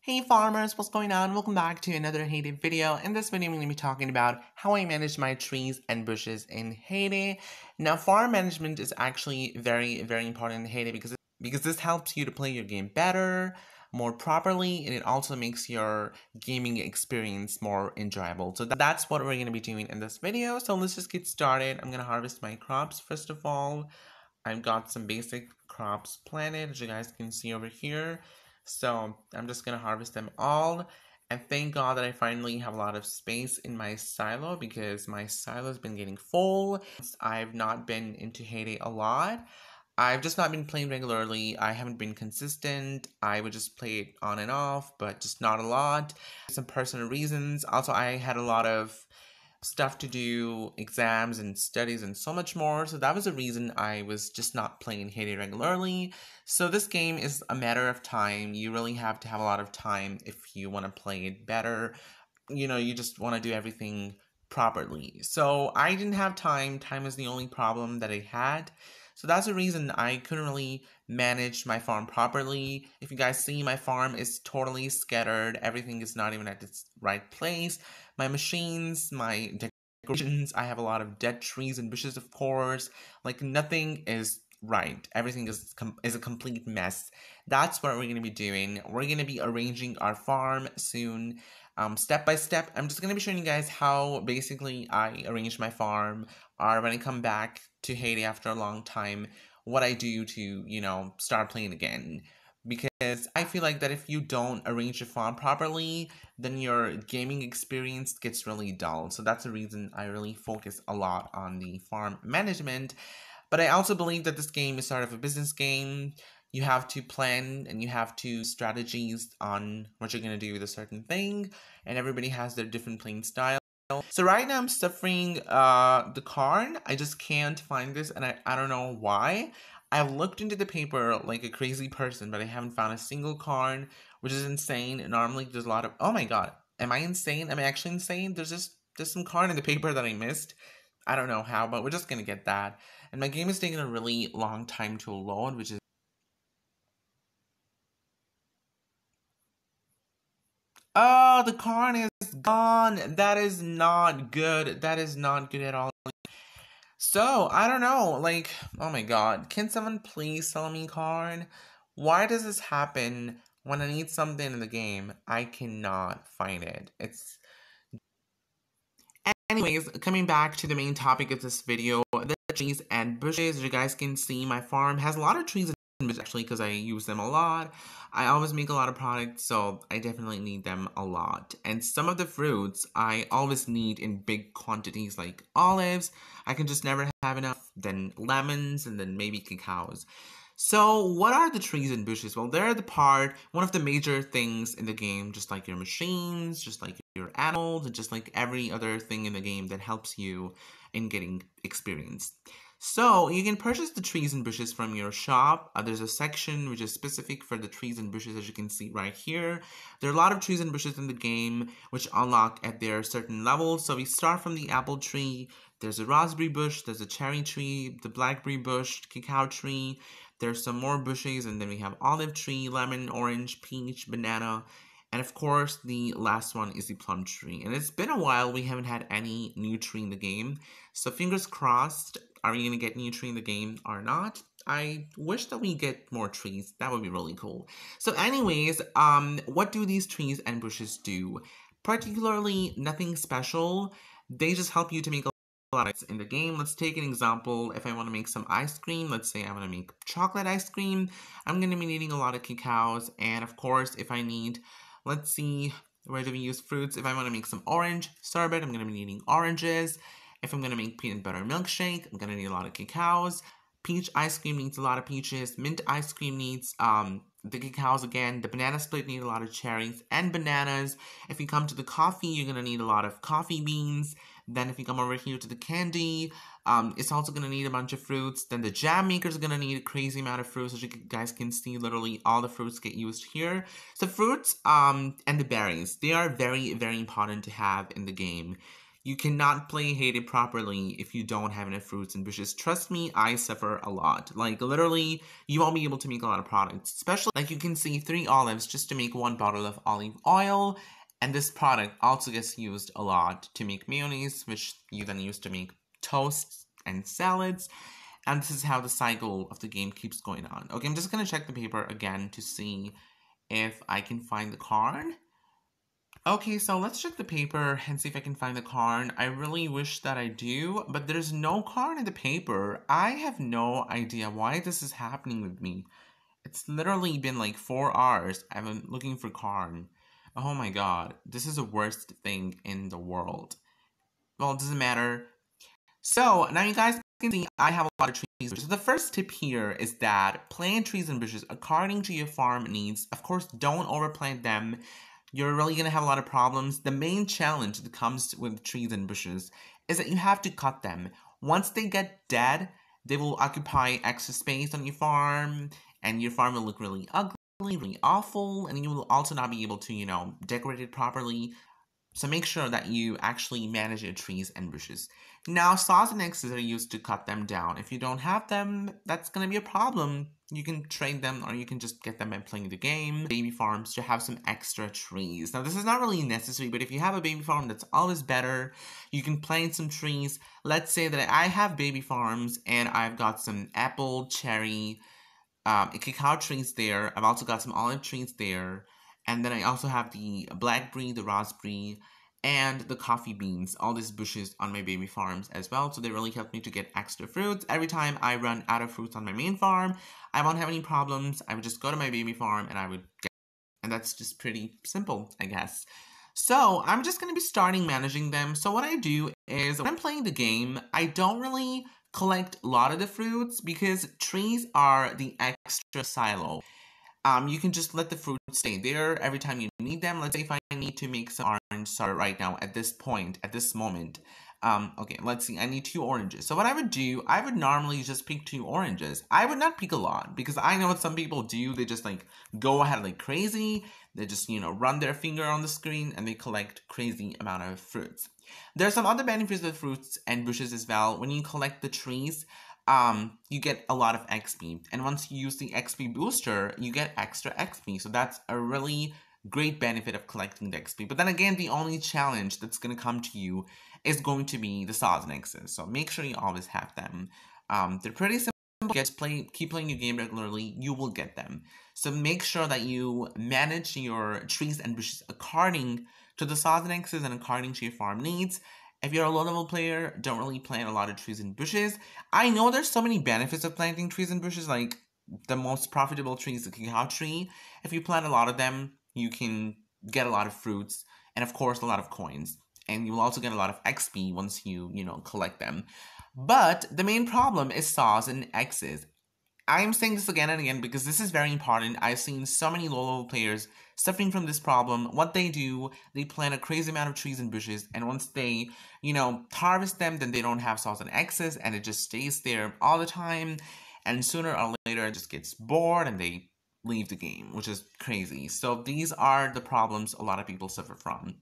Hey farmers, what's going on? Welcome back to another Hay Day video. In this video, I'm going to be talking about how I manage my trees and bushes in Hay Day. Now, farm management is actually very important in Hay Day because this helps you to play your game better, more properly, and it also makes your gaming experience more enjoyable. So that's what we're going to be doing in this video. So let's just get started. I'm going to harvest my crops first of all. I've got some basic crops planted, as you guys can see over here. So I'm just gonna harvest them all. And thank God that I finally have a lot of space in my silo because my silo has been getting full. I've not been into Hay Day a lot. I've just not been playing regularly. I haven't been consistent. I would just play it on and off, but just not a lot. Some personal reasons. Also, I had a lot of stuff to do, exams and studies and so much more. So that was the reason I was just not playing Hay Day regularly. So this game is a matter of time. You really have to have a lot of time if you want to play it better. You know, you just want to do everything properly. So I didn't have time. Time is the only problem that I had. So that's the reason I couldn't really manage my farm properly. If you guys see, my farm is totally scattered. Everything is not even at its right place. My machines, my decorations, I have a lot of dead trees and bushes, of course. Like, nothing is right. Everything is a complete mess. That's what we're going to be doing. We're going to be arranging our farm soon. Step by step, I'm just going to be showing you guys how basically I arrange my farm, or when I come back to Hay Day after a long time, what I do to, you know, start playing again. Because I feel like that if you don't arrange your farm properly, then your gaming experience gets really dull. So that's the reason I really focus a lot on the farm management. But I also believe that this game is sort of a business game. You have to plan and you have to strategies on what you're going to do with a certain thing. And everybody has their different playing style. So right now I'm suffering the corn. I just can't find this and I don't know why. I've looked into the paper like a crazy person, but I haven't found a single corn, which is insane. Normally there's a lot of, oh my god, am I insane? Am I actually insane? There's some corn in the paper that I missed. I don't know how, but we're just gonna get that. And my game is taking a really long time to load, which is, oh, the corn is gone. That is not good. That is not good at all. So, I don't know, like, oh my god, can someone please sell me corn? Why does this happen when I need something in the game? I cannot find it. Anyways, coming back to the main topic of this video, the trees and bushes. As you guys can see, my farm has a lot of trees and bushes actually because I use them a lot. I always make a lot of products, so I definitely need them a lot. And some of the fruits I always need in big quantities, like olives. I can just never have enough. Then lemons, and then maybe cacaos. So, what are the trees and bushes? Well, they're one of the major things in the game, just like your machines, just like your animals, and just like every other thing in the game that helps you in getting experience. So, you can purchase the trees and bushes from your shop. There's a section which is specific for the trees and bushes, as you can see right here. There are a lot of trees and bushes in the game which unlock at their certain levels. So, we start from the apple tree. There's a raspberry bush, there's a cherry tree, the blackberry bush, cacao tree. There's some more bushes, and then we have olive tree, lemon, orange, peach, banana, and of course, the last one is the plum tree. And it's been a while, we haven't had any new tree in the game. So fingers crossed, are we going to get new tree in the game or not? I wish that we get more trees. That would be really cool. So anyways, what do these trees and bushes do? Particularly nothing special. They just help you to make in the game. Let's take an example. If I want to make some ice cream, let's say I want to make chocolate ice cream, I'm going to be needing a lot of cacaos. And of course, if I need, let's see, where do we use fruits? If I want to make some orange sorbet, I'm going to be needing oranges. If I'm going to make peanut butter milkshake, I'm going to need a lot of cacaos. Peach ice cream needs a lot of peaches. Mint ice cream needs the cacaos again. The banana split needs a lot of cherries and bananas. If you come to the coffee, you're going to need a lot of coffee beans. Then if you come over here to the candy, it's also going to need a bunch of fruits. Then the jam maker is going to need a crazy amount of fruits. As you guys can see, literally all the fruits get used here. So fruits and the berries, they are very important to have in the game. You cannot play Hay Day properly if you don't have enough fruits and bushes. Trust me, I suffer a lot. Like, literally, you won't be able to make a lot of products. Especially, like, you can see 3 olives just to make 1 bottle of olive oil. And this product also gets used a lot to make mayonnaise, which you then use to make toasts and salads. And this is how the cycle of the game keeps going on. Okay, I'm just gonna check the paper again to see if I can find the card. Okay, so let's check the paper and see if I can find the card. I really wish that I do, but there's no card in the paper. I have no idea why this is happening with me. It's literally been like 4 hours. I've been looking for card. Oh my god, this is the worst thing in the world. Well, it doesn't matter. So, now you guys can see I have a lot of trees. So the first tip here is that plant trees and bushes according to your farm needs. Of course, don't overplant them. You're really going to have a lot of problems. The main challenge that comes with trees and bushes is that you have to cut them. Once they get dead, they will occupy extra space on your farm, and your farm will look really ugly, really awful, and you will also not be able to, decorate it properly. So make sure that you actually manage your trees and bushes. Now, saws and axes are used to cut them down. If you don't have them, that's going to be a problem. You can trade them or you can just get them by playing the game. Baby farms to have some extra trees. Now, this is not really necessary, but if you have a baby farm, that's always better. You can plant some trees. Let's say that I have baby farms and I've got some apple, cherry, cacao trees there. I've also got some olive trees there. And then I also have the blackberry, the raspberry, and the coffee beans, all these bushes on my baby farms as well. So they really help me to get extra fruits. Every time I run out of fruits on my main farm, I won't have any problems. I would just go to my baby farm and I would get, and that's just pretty simple, I guess. So I'm just going to be starting managing them. So what I do is when I'm playing the game, I don't really collect a lot of the fruits because trees are the extra silo. You can just let the fruit stay there every time you need them. Let's say if I need to make some orange soda right now at this point, at this moment. Okay, let's see, I need 2 oranges. So what I would do, I would normally just pick 2 oranges. I would not pick a lot because I know what some people do. They just like go ahead like crazy. They just, run their finger on the screen and they collect crazy amount of fruits. There are some other benefits with fruits and bushes as well. When you collect the trees, you get a lot of XP. And once you use the XP booster, you get extra XP. So that's a really great benefit of collecting the XP. But then again, the only challenge that's going to come to you is going to be the saws and axes. So make sure you always have them. They're pretty simple. Keep playing your game regularly, you will get them. So make sure that you manage your trees and bushes according to the saws and axes and according to your farm needs. If you're a low-level player, don't really plant a lot of trees and bushes. I know there's so many benefits of planting trees and bushes, like the most profitable tree is the cacao tree. If you plant a lot of them, you can get a lot of fruits and, of course, a lot of coins. And you will also get a lot of XP once you, collect them. But the main problem is saws and axes. I'm saying this again and again because this is very important. I've seen so many low-level players suffering from this problem. What they do, they plant a crazy amount of trees and bushes, and once they, harvest them, then they don't have saws and axes, and it just stays there all the time, and sooner or later it just gets bored and they leave the game, which is crazy. So these are the problems a lot of people suffer from.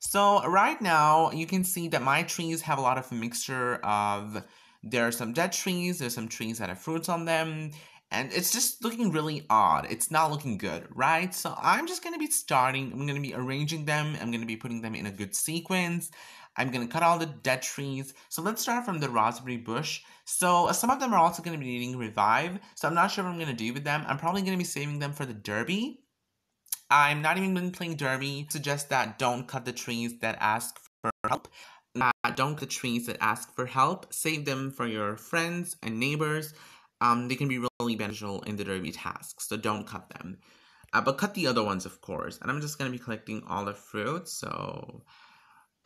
So right now, you can see that my trees have a lot of mixture of, there are some dead trees, there's some trees that have fruits on them, and it's just looking really odd. It's not looking good, right? So I'm just going to be I'm going to be arranging them, I'm going to be putting them in a good sequence. I'm going to cut all the dead trees. So let's start from the raspberry bush. So some of them are also going to be needing revive, so I'm not sure what I'm going to do with them. I'm probably going to be saving them for the derby. I'm not even been playing derby. Suggest that don't cut the trees that ask for help. Don't cut the trees that ask for help. Save them for your friends and neighbors. They can be really beneficial in the derby tasks, so don't cut them. But cut the other ones, of course. And I'm just going to be collecting all the fruit, so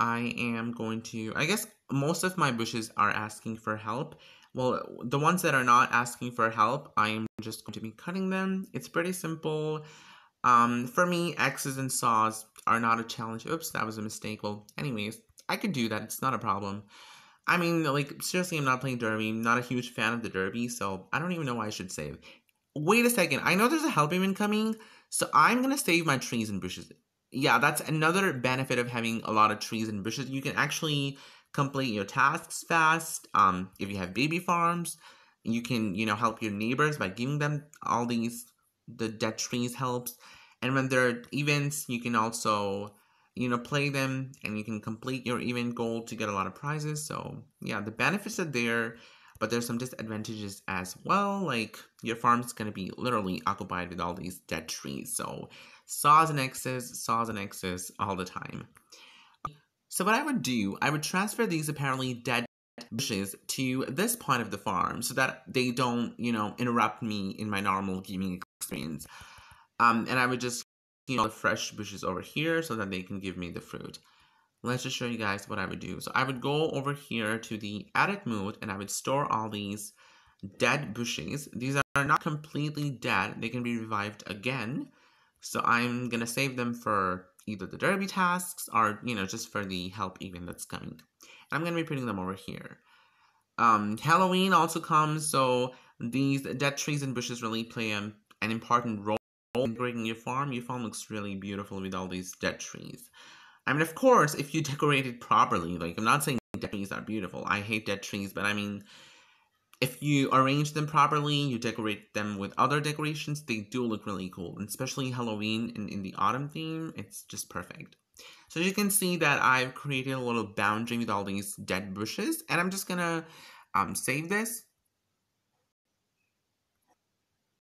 I am going to, I guess most of my bushes are asking for help. Well, the ones that are not asking for help, I am just going to be cutting them. It's pretty simple. For me, X's and saws are not a challenge. Oops, that was a mistake. Well, anyways, I could do that. It's not a problem. I mean, like, seriously, I'm not playing derby. I'm not a huge fan of the derby, so I don't even know why I should save. Wait a second. I know there's a help event coming, so I'm going to save my trees and bushes. yeah, that's another benefit of having a lot of trees and bushes. You can actually complete your tasks fast. If you have baby farms, you can, help your neighbors by giving them all these, the dead trees helps. And when there are events, you can also, play them and you can complete your event goal to get a lot of prizes. So yeah, the benefits are there, but there's some disadvantages as well. Like your farm's gonna be literally occupied with all these dead trees. So saws and X's all the time. So what I would do, I would transfer these apparently dead bushes to this point of the farm so that they don't, interrupt me in my normal gaming experience. And I would just keep all the fresh bushes over here so that they can give me the fruit. Let's just show you guys what I would do. So I would go over here to the edit mode and I would store all these dead bushes. These are not completely dead. They can be revived again. So I'm going to save them for either the derby tasks or, just for the help event that's coming. I'm going to be putting them over here. Halloween also comes, so these dead trees and bushes really play an important role in decorating your farm. Your farm looks really beautiful with all these dead trees. I mean, of course, if you decorate it properly, like, I'm not saying dead trees are beautiful. I hate dead trees, but I mean, if you arrange them properly, you decorate them with other decorations, they do look really cool. And especially Halloween in the autumn theme, it's just perfect. So you can see that I've created a little boundary with all these dead bushes, and I'm just gonna save this.